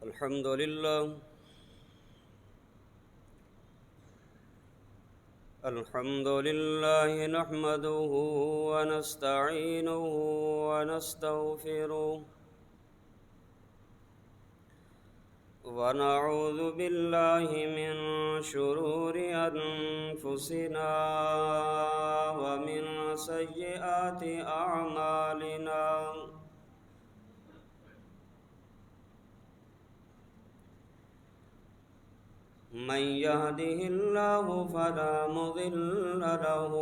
الحمد لله. الحمد لله نحمده ونستعينه ونستغفره ونعوذ بالله من شرور أنفسنا ومن سيئات أعمالنا. من يهده الله فلا مضل له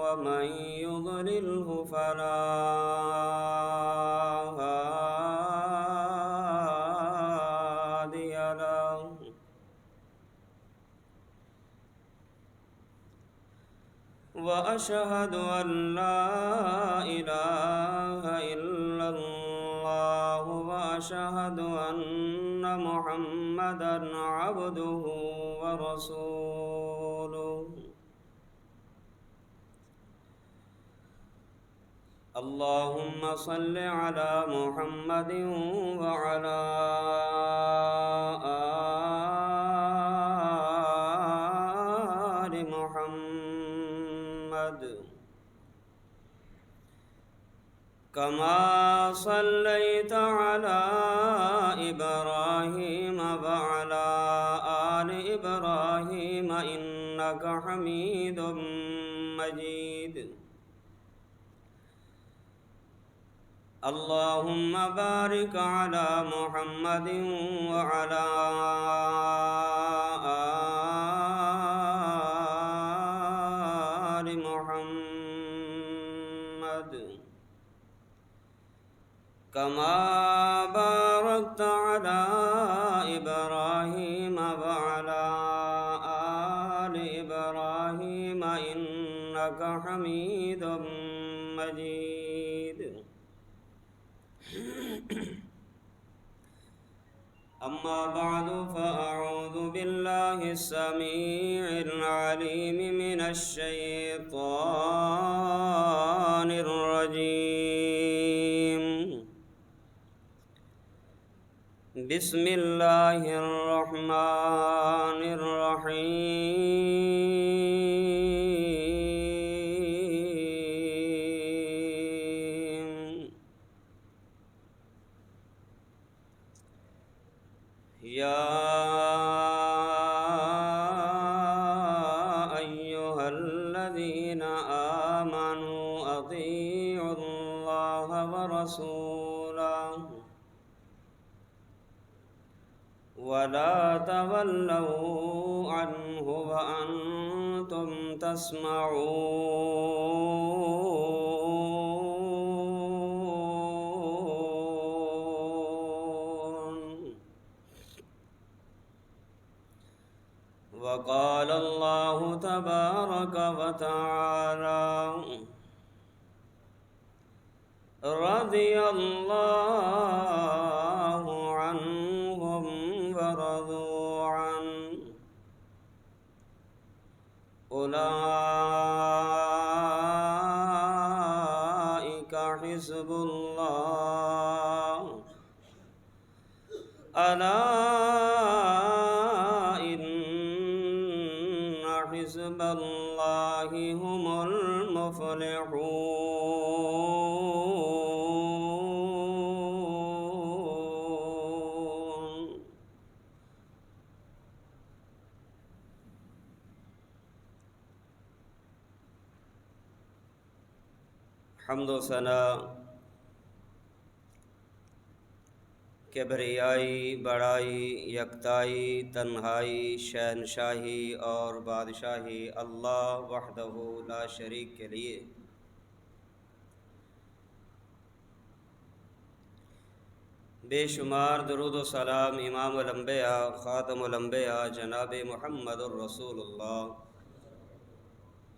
ومن يضلله فلا هادي له. وأشهد أن لا إله إلا الله وأشهد أن محمدًا عبده ورسوله. اللهم صل على محمد وعلى آل محمد كما صليت على إبراهيم وعلى آل إبراهيم إنك حميد مجيد. اللهم بارك على محمد وعلى آل محمد كما باركت على إبراهيم وعلى آل إبراهيم إنك حميد مجيد. أما بعد فأعوذ بالله السميع العليم من الشيطان الرجيم. بسم الله الرحمن الرحيم. يا أيها الذين آمنوا أطيعوا الله ورسوله ولا تولوا عنه وأنتم تسمعون. وقال الله تبارك وتعالى: رضي الله عنهم ورضوا عنه أولئك حزب الله ألا إن حزب الله هم المفلحون. حمد و ثنا، کبریائی، بڑائی، یکتائی، تنہائی، شہنشاہی اور بادشاہی اللہ وحدہ لا شریک کے لیے. بے شمار درود و سلام امام الانبیاء خاتم الانبیاء جناب محمد الرسول اللہ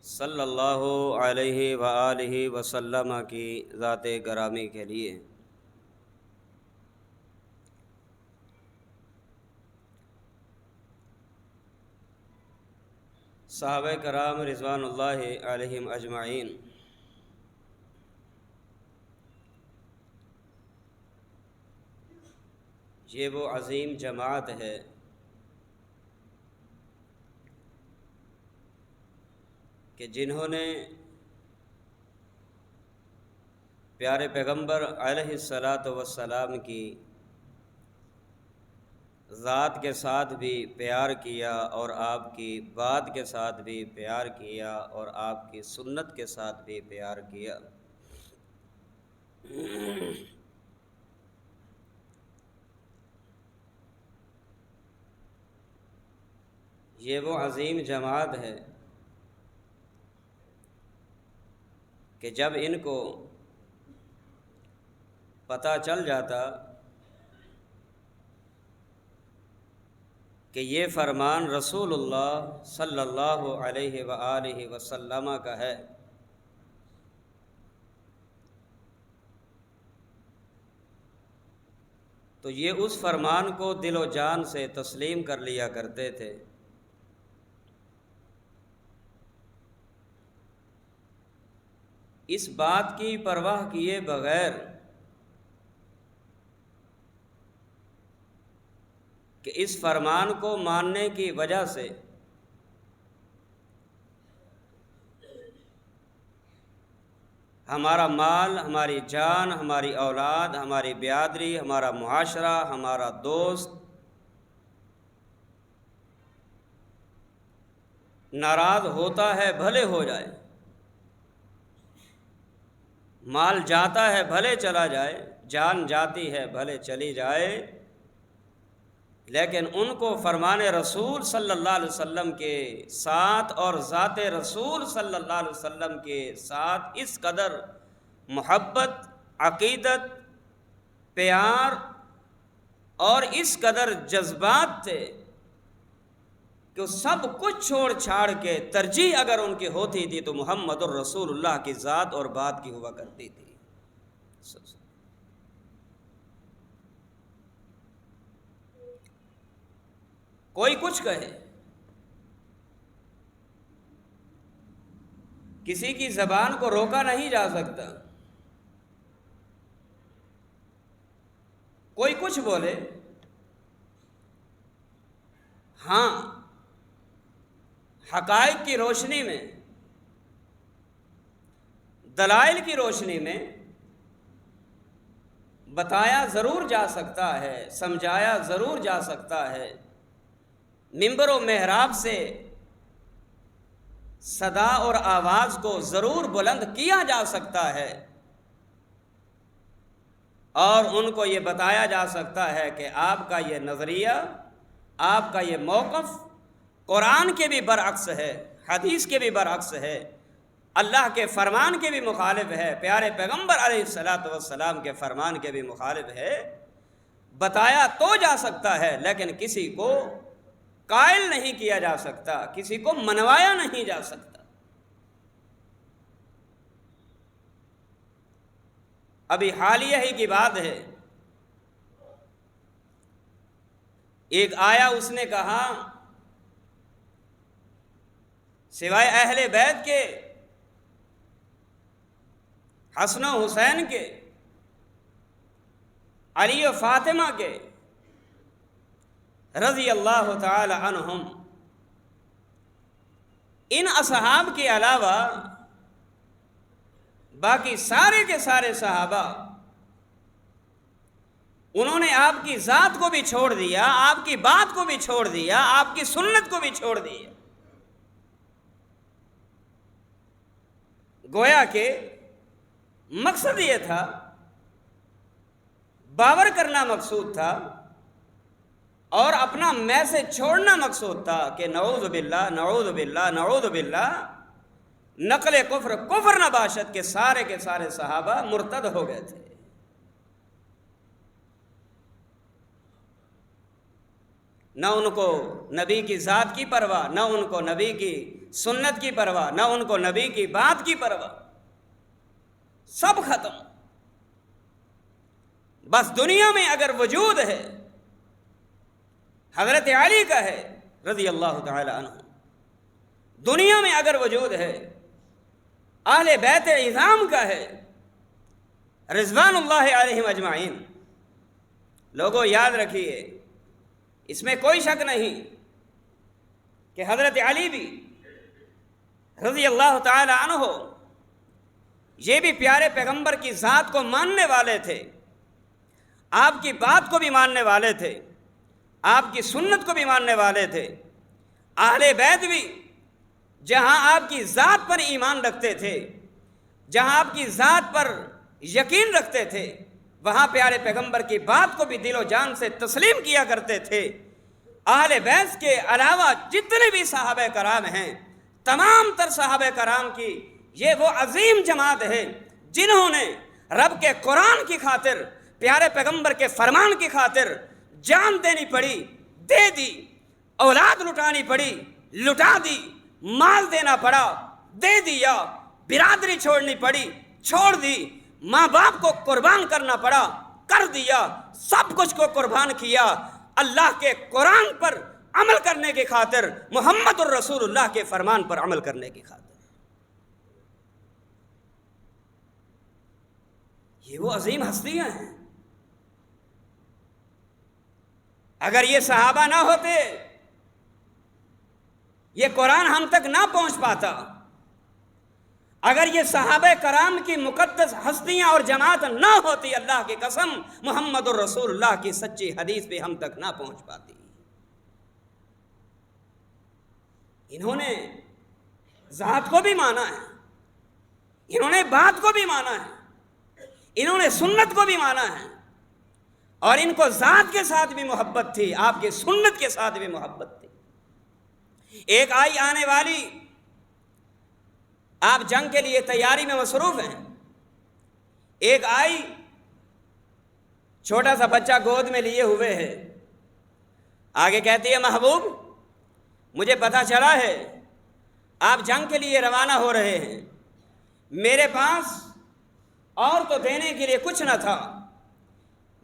صلی اللہ علیہ وآلہ وسلم کی ذات گرامی کے لیے. صحابہ کرام رضوان اللہ علیہم اجمعین، یہ وہ عظیم جماعت ہے کہ جنہوں نے پیارے پیغمبر علیہ الصلاۃ والسلام کی ذات کے ساتھ بھی پیار کیا اور آپ کی بات کے ساتھ بھی پیار کیا اور آپ کی سنت کے ساتھ بھی پیار کیا۔ یہ وہ عظیم جماعت ہے کہ جب ان کو پتہ چل جاتا کہ یہ فرمان رسول اللہ صلی اللہ علیہ وآلہ وسلم کا ہے تو یہ اس فرمان کو دل و جان سے تسلیم کر لیا کرتے تھے۔ اس بات کی پرواہ کیے بغیر کہ اس فرمان کو ماننے کی وجہ سے ہمارا مال، ہماری جان، ہماری اولاد، ہماری برادری، ہمارا معاشرہ، ہمارا دوست ناراض ہوتا ہے بھلے ہو جائے، مال جاتا ہے بھلے چلا جائے، جان جاتی ہے بھلے چلی جائے، لیکن ان کو فرمان رسول صلی اللہ علیہ وسلم کے ساتھ اور ذات رسول صلی اللہ علیہ وسلم کے ساتھ اس قدر محبت، عقیدت، پیار اور اس قدر جذبات تھے کہ سب کچھ چھوڑ چھاڑ کے ترجیح اگر ان کی ہوتی تھی تو محمد الرسول اللہ کی ذات اور بات کی ہوا کرتی تھی۔ کوئی کچھ کہے، کسی کی زبان کو روکا نہیں جا سکتا، کوئی کچھ بولے، ہاں حقائق کی روشنی میں، دلائل کی روشنی میں بتایا ضرور جا سکتا ہے، سمجھایا ضرور جا سکتا ہے، منبر و محراب سے صدا اور آواز کو ضرور بلند کیا جا سکتا ہے، اور ان کو یہ بتایا جا سکتا ہے کہ آپ کا یہ نظریہ، آپ کا یہ موقف قرآن کے بھی برعکس ہے، حدیث کے بھی برعکس ہے، اللہ کے فرمان کے بھی مخالف ہے، پیارے پیغمبر علیہ الصلاۃ والسلام کے فرمان کے بھی مخالف ہے۔ بتایا تو جا سکتا ہے لیکن کسی کو قائل نہیں کیا جا سکتا، کسی کو منوایا نہیں جا سکتا۔ ابھی حالیہ ہی کی بات ہے، ایک آیا اس نے کہا سوائے اہل بیت کے، حسن و حسین کے، علی و فاطمہ کے رضی اللہ تعالی عنہم، ان اصحاب کے علاوہ باقی سارے کے سارے صحابہ انہوں نے آپ کی ذات کو بھی چھوڑ دیا، آپ کی بات کو بھی چھوڑ دیا، آپ کی سنت کو بھی چھوڑ دیا۔ گویا کہ مقصد یہ تھا، باور کرنا مقصود تھا اور اپنا میسج چھوڑنا مقصود تھا کہ نعوذ باللہ، نعوذ باللہ، نعوذ باللہ، نقل کفر، کفر نباشت کے سارے صحابہ مرتد ہو گئے تھے۔ نہ ان کو نبی کی ذات کی پرواہ، نہ ان کو نبی کی سنت کی پرواہ، نہ ان کو نبی کی بات کی پرواہ، سب ختم۔ بس دنیا میں اگر وجود ہے حضرت علی کا ہے رضی اللہ تعالی عنہ، دنیا میں اگر وجود ہے اہل بیت اعظام کا ہے رضوان اللہ علیہم اجمعین، لوگوں یاد رکھیے، اس میں کوئی شک نہیں کہ حضرت علی بھی رضی اللہ تعالی عنہ یہ بھی پیارے پیغمبر کی ذات کو ماننے والے تھے، آپ کی بات کو بھی ماننے والے تھے، آپ کی سنت کو بھی ماننے والے تھے۔ اہل بیت بھی جہاں آپ کی ذات پر ایمان رکھتے تھے، جہاں آپ کی ذات پر یقین رکھتے تھے، وہاں پیارے پیغمبر کی بات کو بھی دل و جان سے تسلیم کیا کرتے تھے۔ اہل بیت کے علاوہ جتنے بھی صحابہ کرام ہیں، تمام تر صحابہ کرام کی یہ وہ عظیم جماعت ہے جنہوں نے رب کے قرآن کی خاطر، پیارے پیغمبر کے فرمان کی خاطر جان دینی پڑی، دے دی، اولاد لٹانی پڑی، لٹا دی، مال دینا پڑا، دے دیا، برادری چھوڑنی پڑی، چھوڑ دی، ماں باپ کو قربان کرنا پڑا، کر دیا، سب کچھ کو قربان کیا اللہ کے قرآن پر عمل کرنے کی خاطر، محمد الرسول اللہ کے فرمان پر عمل کرنے کی خاطر۔ یہ وہ عظیم ہستیاں ہیں۔ اگر یہ صحابہ نہ ہوتے، یہ قرآن ہم تک نہ پہنچ پاتا۔ اگر یہ صحابہ کرام کی مقدس ہستیاں اور جماعت نہ ہوتی، اللہ کی قسم محمد الرسول اللہ کی سچی حدیث بھی ہم تک نہ پہنچ پاتی۔ انہوں نے ذات کو بھی مانا ہے، انہوں نے بات کو بھی مانا ہے، انہوں نے سنت کو بھی مانا ہے، اور ان کو ذات کے ساتھ بھی محبت تھی، آپ کی سنت کے ساتھ بھی محبت تھی۔ ایک آئی آنے والی، آپ جنگ کے لیے تیاری میں مصروف ہیں، ایک آئی چھوٹا سا بچہ گود میں لیے ہوئے ہے، آگے کہتی ہے محبوب مجھے پتہ چلا ہے آپ جنگ کے لیے روانہ ہو رہے ہیں، میرے پاس اور تو دینے کے لیے کچھ نہ تھا،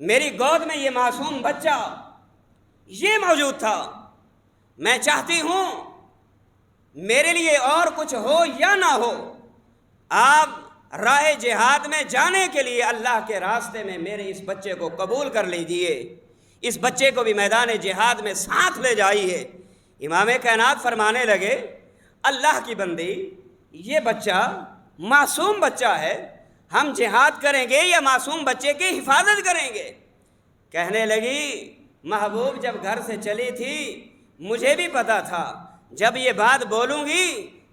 میری گود میں یہ معصوم بچہ یہ موجود تھا، میں چاہتی ہوں میرے لیے اور کچھ ہو یا نہ ہو، آپ راہ جہاد میں جانے کے لیے اللہ کے راستے میں میرے اس بچے کو قبول کر لیجئے، اس بچے کو بھی میدان جہاد میں ساتھ لے جائیے۔ امام کائنات فرمانے لگے اللہ کی بندی، یہ بچہ معصوم بچہ ہے، ہم جہاد کریں گے یا معصوم بچے کی حفاظت کریں گے؟ کہنے لگی محبوب جب گھر سے چلی تھی مجھے بھی پتا تھا جب یہ بات بولوں گی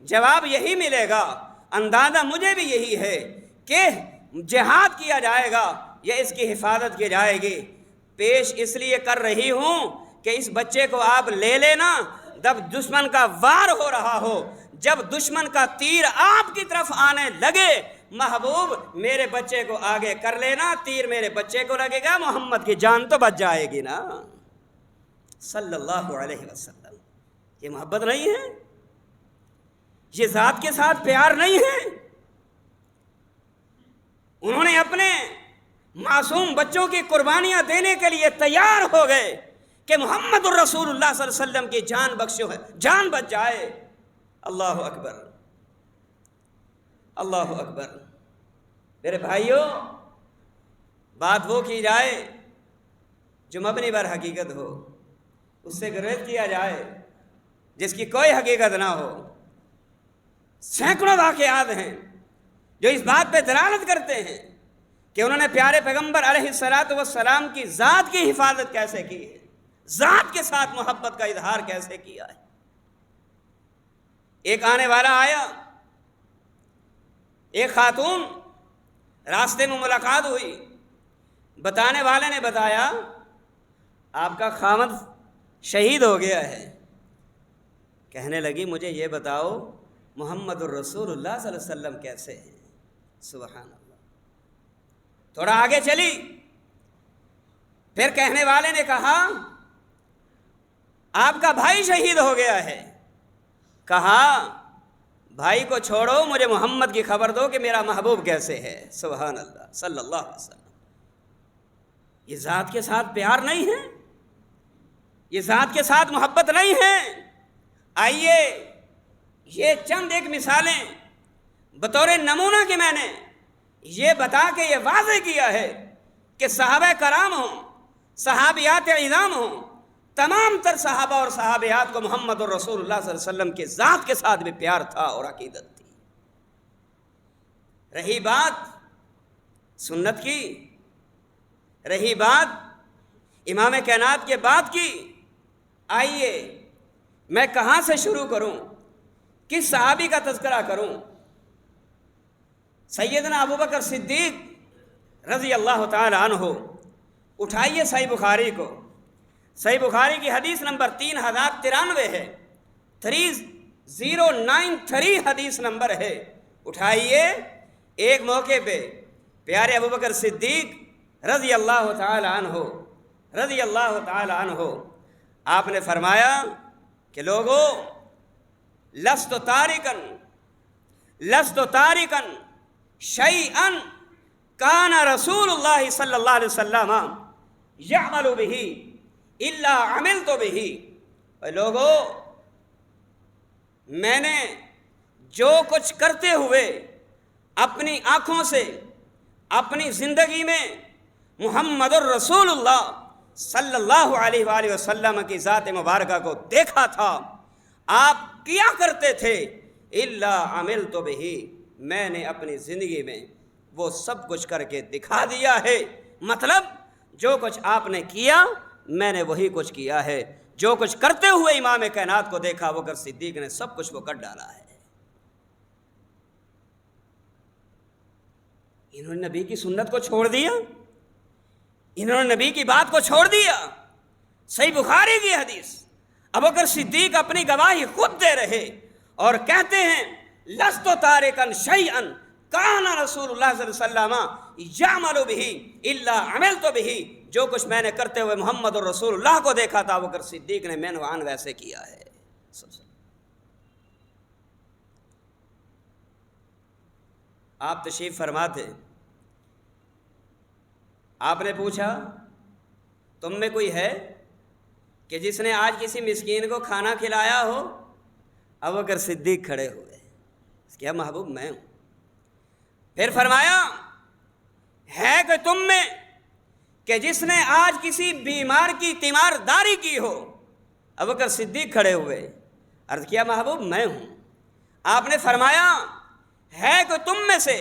جواب یہی ملے گا، اندازہ مجھے بھی یہی ہے کہ جہاد کیا جائے گا یا اس کی حفاظت کی جائے گی۔ پیش اس لیے کر رہی ہوں کہ اس بچے کو آپ لے لینا، جب دشمن کا وار ہو رہا ہو، جب دشمن کا تیر آپ کی طرف آنے لگے، محبوب میرے بچے کو آگے کر لینا، تیر میرے بچے کو لگے گا، محمد کی جان تو بچ جائے گی نا، صلی اللہ علیہ وسلم۔ یہ محبت نہیں ہے؟ یہ ذات کے ساتھ پیار نہیں ہے؟ انہوں نے اپنے معصوم بچوں کی قربانیاں دینے کے لیے تیار ہو گئے کہ محمد الرسول اللہ صلی اللہ علیہ وسلم کی جان بخشو ہے، جان بچ جائے۔ اللہ اکبر، اللہ اکبر۔ میرے بھائیوں، بات وہ کی جائے جو مبنی بر حقیقت ہو، اس سے گریز کیا جائے جس کی کوئی حقیقت نہ ہو۔ سینکڑوں واقعات ہیں جو اس بات پہ دلالت کرتے ہیں کہ انہوں نے پیارے پیغمبر علیہ السلام کی ذات کی حفاظت کیسے کی ہے، ذات کے ساتھ محبت کا اظہار کیسے کیا ہے۔ ایک آنے والا آیا، ایک خاتون، راستے میں ملاقات ہوئی، بتانے والے نے بتایا آپ کا خامد شہید ہو گیا ہے۔ کہنے لگی مجھے یہ بتاؤ محمد الرسول اللہ صلی اللہ علیہ وسلم کیسے ہیں؟ سبحان اللہ۔ تھوڑا آگے چلی، پھر کہنے والے نے کہا آپ کا بھائی شہید ہو گیا ہے۔ کہا بھائی کو چھوڑو، مجھے محمد کی خبر دو کہ میرا محبوب کیسے ہے، سبحان اللہ صلی اللہ علیہ وسلم۔ یہ ذات کے ساتھ پیار نہیں ہے، یہ ذات کے ساتھ محبت نہیں ہے۔ آئیے یہ چند ایک مثالیں بطور نمونہ کے میں نے یہ بتا کے یہ واضح کیا ہے کہ صحابہ کرام ہوں، صحابیات اعظام ہوں، تمام تر صحابہ اور صحابیات کو محمد الرسول اللہ صلی اللہ علیہ وسلم کے ذات کے ساتھ بھی پیار تھا اور عقیدت تھی۔ رہی بات سنت کی، رہی بات امام کائنات کے بعد کی، آئیے میں کہاں سے شروع کروں، کس صحابی کا تذکرہ کروں؟ سیدنا ابوبکر صدیق رضی اللہ تعالی عنہ، اٹھائیے صحیح بخاری کو، صحیح بخاری کی حدیث نمبر 3093 ہے، 3093 حدیث نمبر ہے، اٹھائیے۔ ایک موقع پہ پیارے ابوبکر صدیق رضی اللہ تعالی عنہ، رضی اللہ تعالی عنہ، آپ نے فرمایا کہ لوگو لست تارکن شیئا کان رسول اللہ صلی اللہ علیہ وسلم یعمل بہ الا عملت بہ۔ اے لوگو، میں نے جو کچھ کرتے ہوئے اپنی آنکھوں سے اپنی زندگی میں محمد الرسول اللہ صلی اللہ علیہ وآلہ وسلم کی ذات مبارکہ کو دیکھا تھا، آپ کیا کرتے تھے، الا عملت بہ، میں نے اپنی زندگی میں وہ سب کچھ کر کے دکھا دیا ہے۔ مطلب جو کچھ آپ نے کیا میں نے وہی کچھ کیا ہے، جو کچھ کرتے ہوئے امام کائنات کو دیکھا ابوبکر صدیق نے سب کچھ وہ کر ڈالا ہے۔ انہوں نے نبی کی سنت کو چھوڑ دیا، انہوں نے نبی کی بات کو چھوڑ دیا۔ صحیح بخاری کی حدیث، ابوبکر صدیق اپنی گواہی خود دے رہے اور کہتے ہیں لست تارکن شیئا کان رسول اللہ صلی اللہ علیہ وسلم یعمل بہ الا عملت بہ، جو کچھ میں نے کرتے ہوئے محمد الرسول اللہ کو دیکھا تھا ابوبکر صدیق نے میں نے ویسے کیا ہے۔ آپ تشریف فرما تھے، آپ نے پوچھا تم میں کوئی ہے کہ جس نے آج کسی مسکین کو کھانا کھلایا ہو؟ ابوبکر صدیق کھڑے ہوئے، کیا محبوب میں ہوں۔ پھر فرمایا ہے کہ تم میں کہ جس نے آج کسی بیمار کی تیمارداری کی ہو؟ ابوبکر صدیق کھڑے ہوئے، عرض کیا محبوب میں ہوں۔ آپ نے فرمایا ہے کہ تم میں سے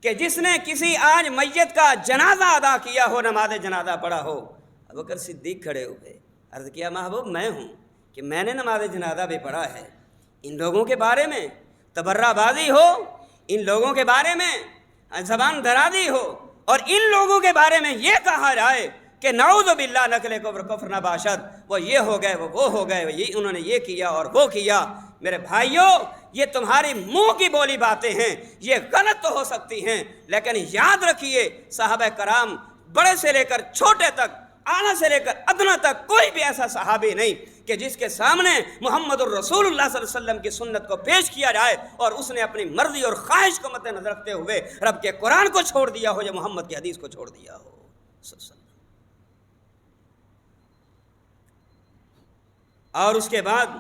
کہ جس نے کسی آج میت کا جنازہ ادا کیا ہو، نماز جنازہ پڑھا ہو؟ ابوبکر صدیق کھڑے ہوئے، عرض کیا محبوب میں ہوں کہ میں نے نماز جنازہ بھی پڑھا ہے۔ ان لوگوں کے بارے میں تبرہ بازی ہو، ان لوگوں کے بارے میں زبان درازی ہو، اور ان لوگوں کے بارے میں یہ کہا جائے کہ نعوذ باللہ نقل کفر نہ باشد، وہ یہ ہو گئے، وہ ہو گئے، انہوں نے یہ کیا اور وہ کیا۔ میرے بھائیوں، یہ تمہاری منہ کی بولی باتیں ہیں، یہ غلط تو ہو سکتی ہیں، لیکن یاد رکھیے صحابہ کرام بڑے سے لے کر چھوٹے تک، اعلیٰ سے لے کر ادنا تک، کوئی بھی ایسا صحابی نہیں کہ جس کے سامنے محمد الرسول اللہ صلی اللہ علیہ وسلم کی سنت کو پیش کیا جائے اور اس نے اپنی مرضی اور خواہش کو مد نظر رکھتے ہوئے رب کے قرآن کو چھوڑ دیا ہو یا محمد کی حدیث کو چھوڑ دیا ہو۔ اور اس کے بعد